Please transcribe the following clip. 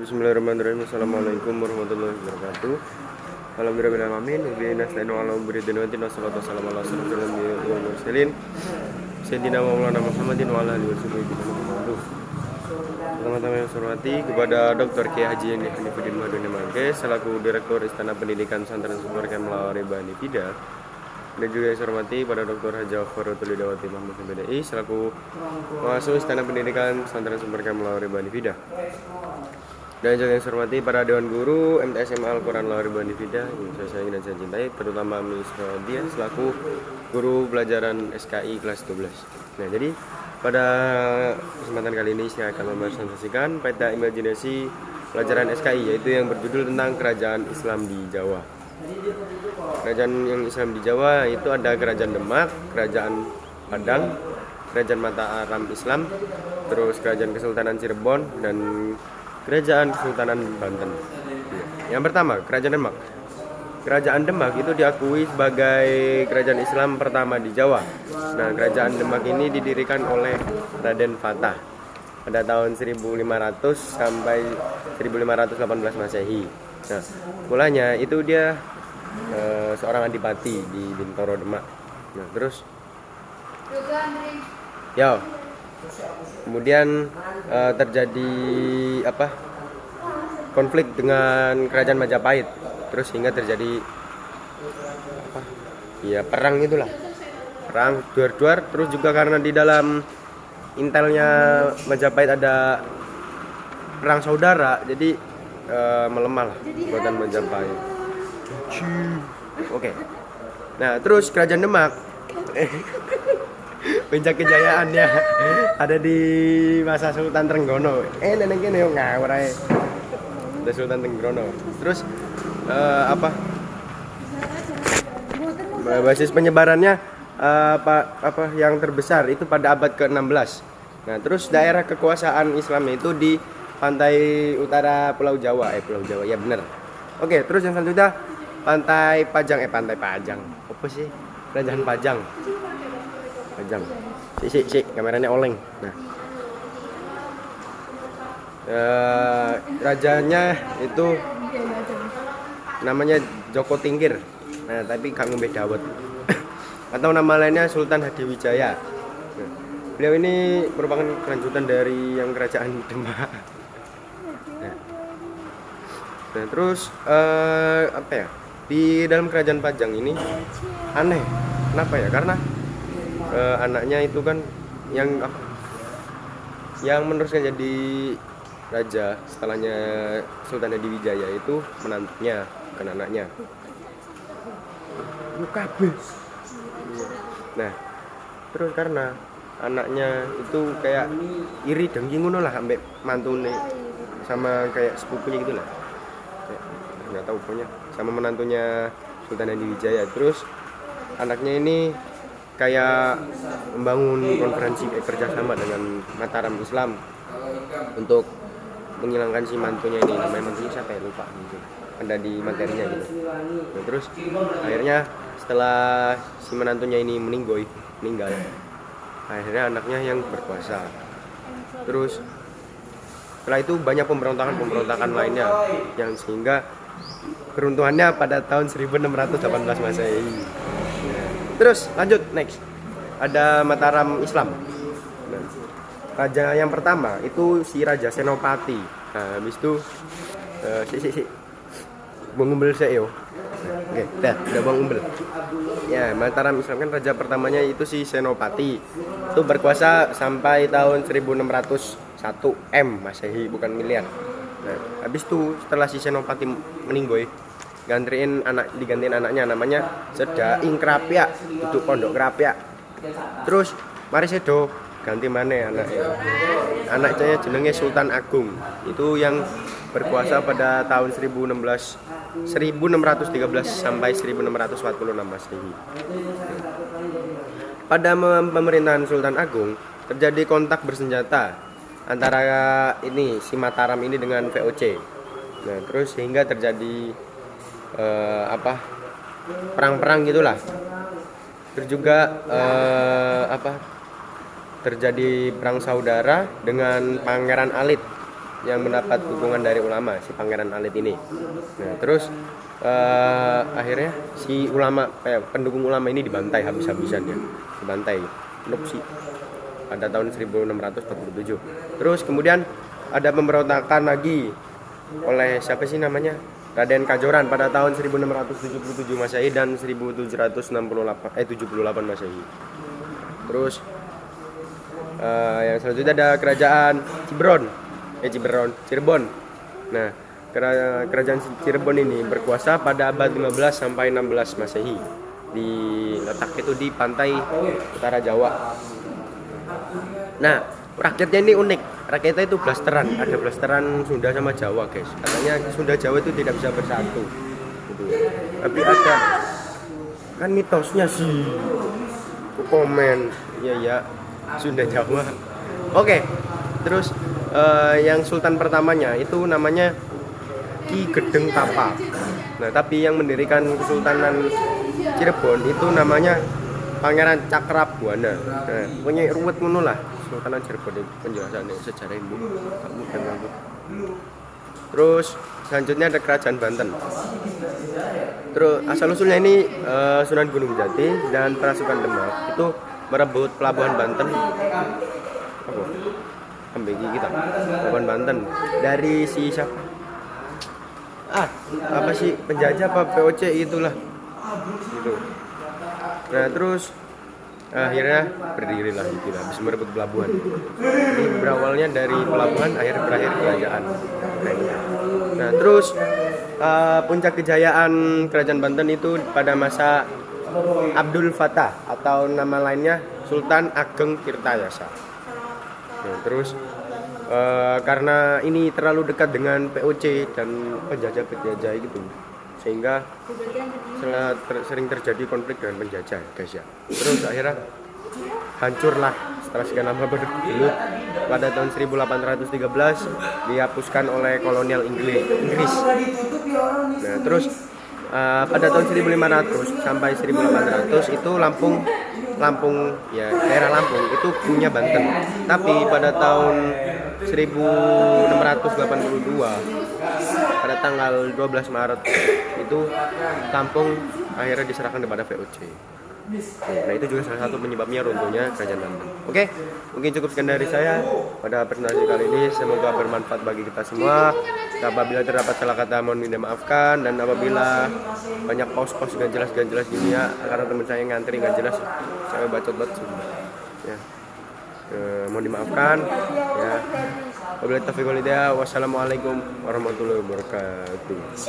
Bismillahirrahmanirrahim. Assalamualaikum warahmatullahi wabarakatuh. Alhamdulillah amin. Wa nasta'inu ala umuri din wa salatu wassalamu ala asyrofil mursalin Sayyidina Maulana Muhammadin wa ala alihi wasallam. Teman-teman yang saya hormati, kepada Dr. Kiai Haji Hanifuddin Madani Mangke selaku Direktur Istana Pendidikan Pesantren Sumber Kemla Rebani Fida, dan juga yang saya hormati pada Dr. Haja Farotul Dawati Mahmud BDI selaku Pengasuh Istana Pendidikan Pesantren Sumber Kemla Rebani Fida, dan juga yang saya hormati para Dewan Guru MTSMA Al-Quran Rebani Fida yang saya sayangi dan saya cintai, terutama Miss Dia selaku guru pelajaran SKI kelas 12. Nah, jadi pada kesempatan kali ini saya akan mempresentasikan peta imajinasi pelajaran SKI, yaitu yang berjudul tentang kerajaan Islam di Jawa. Kerajaan yang Islam di Jawa itu ada Kerajaan Demak, Kerajaan Padang, Kerajaan Mataram Islam, terus Kerajaan Kesultanan Cirebon, dan Kerajaan Kesultanan Banten. Yang pertama, Kerajaan Demak. Kerajaan Demak itu diakui sebagai kerajaan Islam pertama di Jawa. Nah, Kerajaan Demak ini didirikan oleh Raden Fatah pada tahun 1500 sampai 1518 Masehi. Nah, mulanya itu dia seorang adipati di Bintoro Demak. Nah, terus kemudian terjadi konflik dengan Kerajaan Majapahit, terus hingga terjadi perang itulah, perang duar-duar. Terus juga karena di dalam intelnya Majapahit ada perang saudara, jadi melemah lah buatan Majapahit. Oke. Nah, terus Kerajaan Demak puncak kejayaannya ada di masa Sultan Trenggono. Nenek kene yo ngawur ae. Ada Sultan Trenggono. Terus basis penyebarannya yang terbesar itu pada abad ke-16. Nah, terus daerah kekuasaan Islam itu di pantai utara Pulau Jawa ya benar. Oke, terus yang selanjutnya Pantai Pajang. Apa sih? Kerajaan Pajang. Si kameranya oleng. Nah, rajanya itu namanya Joko Tingkir. Nah, tapi gak ngombe dawet. Atau nama lainnya Sultan Hadiwijaya. Nah, beliau ini merupakan kelanjutan dari yang Kerajaan Demak. Nah, terus di dalam Kerajaan Pajang ini aneh. Kenapa ya? Karena anaknya itu kan yang meneruskan jadi raja setelahnya Sultan Hadiwijaya itu menantunya, bukan anaknya. Nah, terus karena anaknya itu kayak iri dengki ngono lah ambek mantune, sama kayak sepupunya gitu lah. Nggak tahu pokoknya sama menantunya Sultan Hadiwijaya. Terus anaknya ini kayak membangun konferensi kerjasama dengan Mataram Islam untuk menghilangkan si mantunya ini. Namanya mantunya siapa ya, lupa gitu, ada di materinya gitu. Nah, terus akhirnya setelah si menantunya ini meninggal, akhirnya anaknya yang berkuasa. Terus setelah itu banyak pemberontakan lainnya yang sehingga keruntuhannya pada tahun 1618 Masehi. Terus lanjut next, ada Mataram Islam. Nah, raja yang pertama itu si Raja Senopati. Nah, habis itu Bang Umbel saya yo. Oke, udah Bang Umbel. Ya, Mataram Islam kan raja pertamanya itu si Senopati. Itu berkuasa sampai tahun 1601 Masehi, bukan miliar. Nah, habis itu setelah si Senopati meninggoy, digantiin anaknya namanya Sedaing Krapyak, itu Pondok Krapyak. Terus mari sedo ganti mana anaknya jenenge Sultan Agung, itu yang berkuasa pada tahun 1613 sampai 1646 Masehi. Pada pemerintahan Sultan Agung terjadi kontak bersenjata antara si Mataram ini dengan VOC. Nah, terus sehingga terjadi perang-perang gitulah. Terus juga terjadi perang saudara dengan Pangeran Alit. yang mendapat dukungan dari ulama, si Pangeran Alit ini. Nah terus akhirnya si ulama pendukung ulama ini dibantai habis-habisan ya, dibantai Nupsi pada tahun 1647. Terus kemudian ada pemberontakan lagi oleh siapa sih namanya, Raden Kajoran pada tahun 1677 Masehi dan 1778 Masehi. Terus yang selanjutnya ada kerajaan Cirebon. Nah, kerajaan Cirebon ini berkuasa pada abad 15 sampai 16 Masehi. Letak itu di pantai utara Jawa. Nah, rakyatnya ini unik. Rakyatnya itu blasteran, ada blasteran Sunda sama Jawa, guys. Katanya Sunda Jawa itu tidak bisa bersatu. Gitu. Tapi ada kan mitosnya sih. Komen, ya Sunda Jawa. Oke. Terus yang sultan pertamanya itu namanya Ki Gedeng Tapa. Nah, tapi yang mendirikan Kesultanan Cirebon itu namanya Pangeran Cakrabuana. Nah, pokoknya ruwet ngono lah Sultanan Cirebon itu penjelasannya sejarah ini. Terus selanjutnya ada Kerajaan Banten. Terus asal usulnya ini Sunan Gunung Jati dan pasukan Demak itu merebut pelabuhan Banten. Pelabuhan Banten dari si siapa? Apa sih penjajah apa POC itulah. Gitu. Nah terus akhirnya berdirilah itu habis merebut pelabuhan. Ini berawalnya dari pelabuhan, berakhir kerajaan. Nah terus puncak kejayaan kerajaan Banten itu pada masa Abdul Fattah atau nama lainnya Sultan Ageng Tirtayasa. Nah, terus karena ini terlalu dekat dengan POC dan penjajah gitu, sehingga sering terjadi konflik dengan penjajah, guys ya. Terus akhirnya hancurlah setelah sekian lama bergelut. Pada tahun 1813 dihapuskan oleh kolonial Inggris. Nah terus pada tahun 1500 sampai 1800 itu Lampung ya, daerah Lampung itu punya Banten. Tapi pada tahun 1682 pada tanggal 12 Maret itu Lampung akhirnya diserahkan kepada VOC. Nah itu juga salah satu penyebabnya runtuhnya kerajaan Banten. Oke, mungkin cukup sekian dari saya pada presentasi kali ini. Semoga bermanfaat bagi kita semua. Apabila terdapat salah kata mohon dimaafkan, dan apabila banyak pos-pos gak jelas gini ya, karena teman saya ngantri gak jelas, saya bacot-bacot ya. Mohon dimaafkan ya. Wabillahi taufiq wal hidayah. Wassalamualaikum warahmatullahi wabarakatuh.